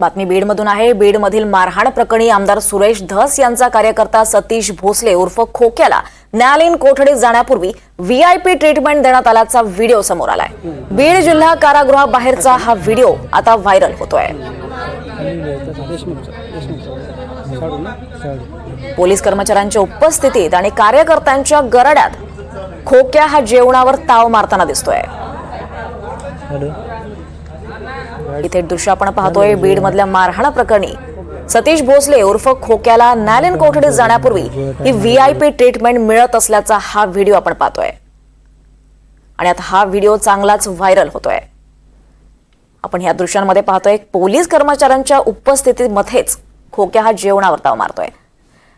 बातमी बीडमधून आहे। बीडमधील मारहाण प्रकरणी आमदार सुरेश धस यांचा कार्यकर्ता सतीश भोसले उर्फ खोक्याला न्यायालयीन कोठडीत जाण्यापूर्वी व्हीआयपी ट्रीटमेंट देण्यात आल्याचा व्हिडिओ समोर आलाय। बीड जिल्हा कारागृहाबाहेरचा हा व्हिडिओ आता व्हायरल होतोय। पोलीस कर्मचाऱ्यांच्या उपस्थितीत आणि कार्यकर्त्यांच्या गरड्यात खोक्या हा जेवणावर ताव मारताना दिसतोय। इथे दृश्य आपण पाहतोय। बीड मधल्या मारहाण प्रकरणी सतीश भोसले उर्फ खोक्याला न्यायालयीन कोठडीत जाण्यापूर्वी ही व्हीआयपी ट्रीटमेंट मिळत असल्याचा हा व्हिडिओ आपण पाहतोय आणि आता हा व्हिडिओ चांगलाच व्हायरल होतोय। आपण या दृश्यांमध्ये पाहतोय पोलीस कर्मचाऱ्यांच्या उपस्थितीमध्येच खोक्या हा जेवणावर ताव मारतोय।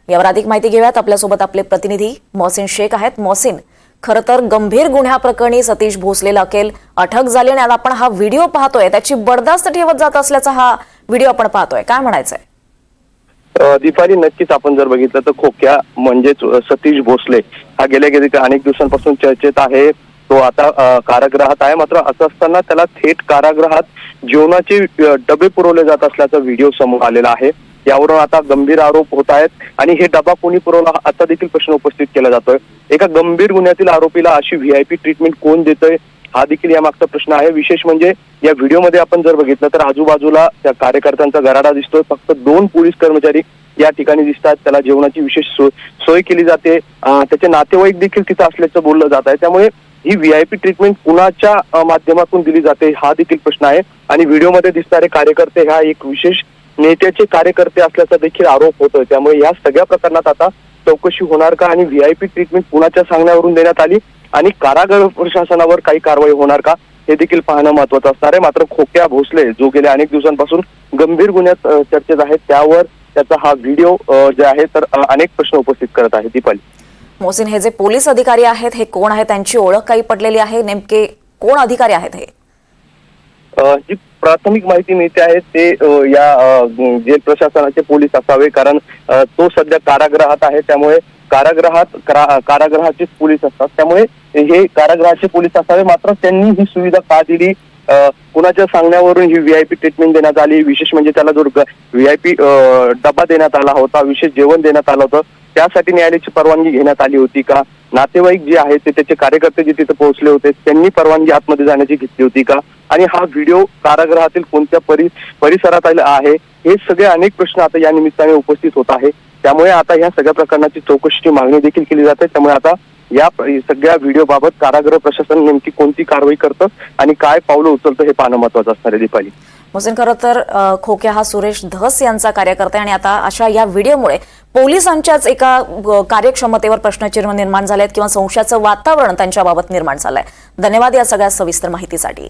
यावर अधिक माहिती घेऊयात। आपल्यासोबत आपले प्रतिनिधी मोहसिन शेख आहेत। मोहसिन, खरं तर गंभीर गुन्ह्याप्रकरणी सतीश भोसलेला अखेर अटक झाली आणि आपण हा व्हिडिओ पाहतोय, त्याची बर्दास्त ठेवत जात असल्याचा हा व्हिडिओ आपण पाहतोय, काय म्हणायचंय? दीपाली, नक्कीच आपण जर बघितलं तर खोक्या म्हणजेच सतीश भोसले हा गेल्या अनेक दिवसांपासून चर्चेत आहे। तो आता कारागृहात आहे। मात्र असं असताना त्याला थेट कारागृहात जेवणाचे डबे पुरवले जात असल्याचा व्हिडिओ समोर आलेला आहे। यावरून आता गंभीर आरोप होत आहेत आणि हे डबा कोणी पुरवला आता देखील प्रश्न उपस्थित केला जातोय। एका गंभीर गुन्ह्यातील आरोपीला अशी व्हीआयपी ट्रीटमेंट कोण देतोय हा देखील यामागचा प्रश्न आहे। विशेष म्हणजे या व्हिडिओमध्ये आपण जर बघितलं तर आजूबाजूला त्या कार्यकर्त्यांचा गराडा दिसतोय। फक्त 2 पोलीस कर्मचारी या ठिकाणी दिसतात। त्याला जेवणाची विशेष सोय केली जाते। त्याचे नातेवाईक देखील तिथं असल्याचं बोललं जात आहे। त्यामुळे ही व्हीआयपी ट्रीटमेंट कुणाच्या माध्यमातून दिली जाते हा देखील प्रश्न आहे। आणि व्हिडिओमध्ये दिसणारे कार्यकर्ते हा एक विशेष नेत्याचे कार्यकर्ते असल्याचा देखील आरोप होतोय। त्यामुळे या सगळ्या प्रकरणात आता चौकशी होणार का आणि व्हीआयपी ट्रीटमेंट कुणाच्या सांगण्यावरून देण्यात आली आणि कारागृह प्रशासनावर काही कारवाई होणार का हे देखील पाहणं महत्वाचं असणार आहे। मात्र खोक्या भोसले जो गेल्या अनेक दिवसांपासून गंभीर गुन्ह्यात चर्चेत आहे, त्यावर त्याचा हा व्हिडिओ जे आहे तर अनेक प्रश्न उपस्थित करत आहे। दीपाली, मोहसिन, हे जे पोलीस अधिकारी आहेत हे कोण आहेत? त्यांची ओळख काही पडलेली आहे? नेमके कोण अधिकारी आहेत हे? जी प्राथमिक माहिती मिळते आहे ते या जेल प्रशासनाचे पोलीस असावे, कारण तो सध्या कारागृहात आहे। त्यामुळे कारागृहाचेच पोलीस असतात, त्यामुळे हे कारागृहाचे पोलीस असावे। मात्र त्यांनी ही सुविधा का दिली, कुणाच्या सांगण्यावरून ही व्हीआयपी ट्रीटमेंट देण्यात आली, विशेष म्हणजे त्याला जो व्हीआयपी डबा देण्यात आला होता, विशेष जेवण देण्यात आलं होतं, त्यासाठी न्यायालयाची परवानगी घेण्यात आली होती का? नातेवाईक जे आहेत ते त्याचे कार्यकर्ते जे तिथे पोहोचले होते त्यांनी परवानगी आतमध्ये जाण्याची घेतली होती का? आणि हा व्हिडिओ कारागृहातील कोणत्या परिसरात आहे, हे सगळे अनेक प्रश्न आता या निमित्ताने उपस्थित होत आहे। त्यामुळे आता या सगळ्या प्रकरणाची चौकशीची मागणी देखील केली जाते। त्यामुळे आता या सगळ्या व्हिडिओ बाबत कारागृह प्रशासन नेमकी कोणती कारवाई करतं आणि काय पावलं उचलतं हे पाहणं महत्वाचं असणार आहे। दीपाली, मोहसिन, खरं तर खोक्या हा सुरेश धस यांचा कार्यकर्ता आहे आणि आता अशा या व्हिडिओमुळे पोलिसांच्याच एका कार्यक्षमतेवर प्रश्नचिन्ह निर्माण झालेत किंवा संशयाचं वातावरण त्यांच्याबाबत निर्माण झालंय। धन्यवाद या सगळ्या सविस्तर माहितीसाठी।